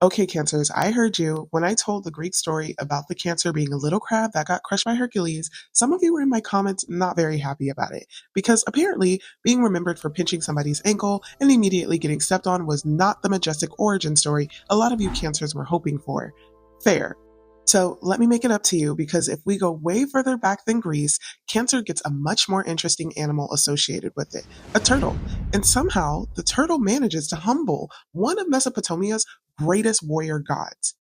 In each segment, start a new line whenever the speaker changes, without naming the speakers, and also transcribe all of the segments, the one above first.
Okay, Cancers, I heard you. When I told the Greek story about the Cancer being a little crab that got crushed by Hercules, some of you were in my comments not very happy about it. Because apparently, being remembered for pinching somebody's ankle and immediately getting stepped on was not the majestic origin story a lot of you Cancers were hoping for. Fair. So let me make it up to you because if we go way further back than Greece, Cancer gets a much more interesting animal associated with it, a turtle. And somehow, the turtle manages to humble one of Mesopotamia's greatest warrior gods.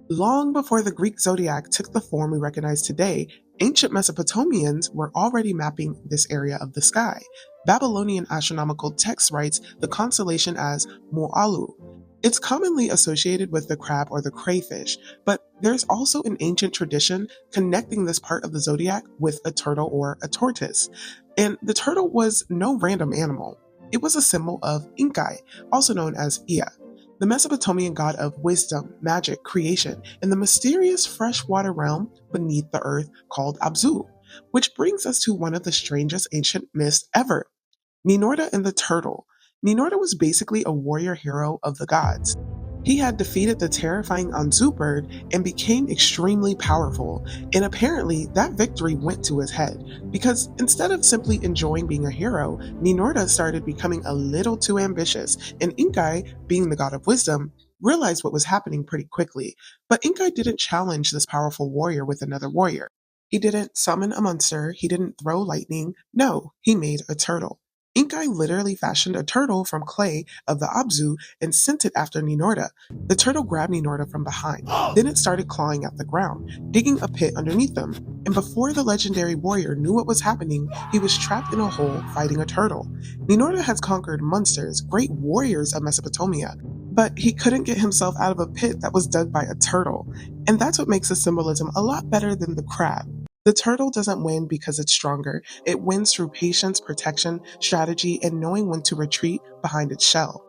Long before the Greek zodiac took the form we recognize today, ancient Mesopotamians were already mapping this area of the sky. Babylonian astronomical text writes the constellation as Mu'alu. It's commonly associated with the crab or the crayfish, but there's also an ancient tradition connecting this part of the zodiac with a turtle or a tortoise. And the turtle was no random animal. It was a symbol of Inkai, also known as Ea, the Mesopotamian god of wisdom, magic, creation, and the mysterious freshwater realm beneath the earth called Abzu, which brings us to one of the strangest ancient myths ever, Ninorta and the Turtle. Ninorta was basically a warrior hero of the gods. He had defeated the terrifying Anzu bird and became extremely powerful, and apparently that victory went to his head, because instead of simply enjoying being a hero, Ninorta started becoming a little too ambitious, and Inkai, being the god of wisdom, realized what was happening pretty quickly. But Inkai didn't challenge this powerful warrior with another warrior. He didn't summon a monster, he didn't throw lightning, no, he made a turtle. Inkai literally fashioned a turtle from clay of the Abzu and sent it after Ninorta. The turtle grabbed Ninorta from behind. Then it started clawing at the ground, digging a pit underneath them. And before the legendary warrior knew what was happening, he was trapped in a hole fighting a turtle. Ninorta has conquered monsters, great warriors of Mesopotamia, but he couldn't get himself out of a pit that was dug by a turtle. And that's what makes the symbolism a lot better than the crab. The turtle doesn't win because it's stronger. It wins through patience, protection, strategy, and knowing when to retreat behind its shell.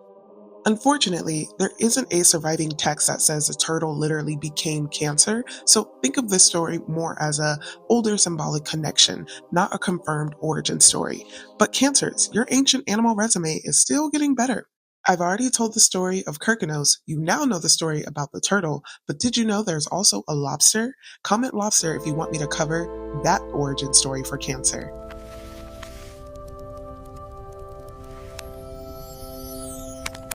Unfortunately, there isn't a surviving text that says the turtle literally became Cancer, so think of this story more as a older symbolic connection, not a confirmed origin story. But Cancers, your ancient animal resume is still getting better. I've already told the story of Kirkinos. You now know the story about the turtle, but did you know there's also a lobster? Comment lobster if you want me to cover that origin story for Cancer.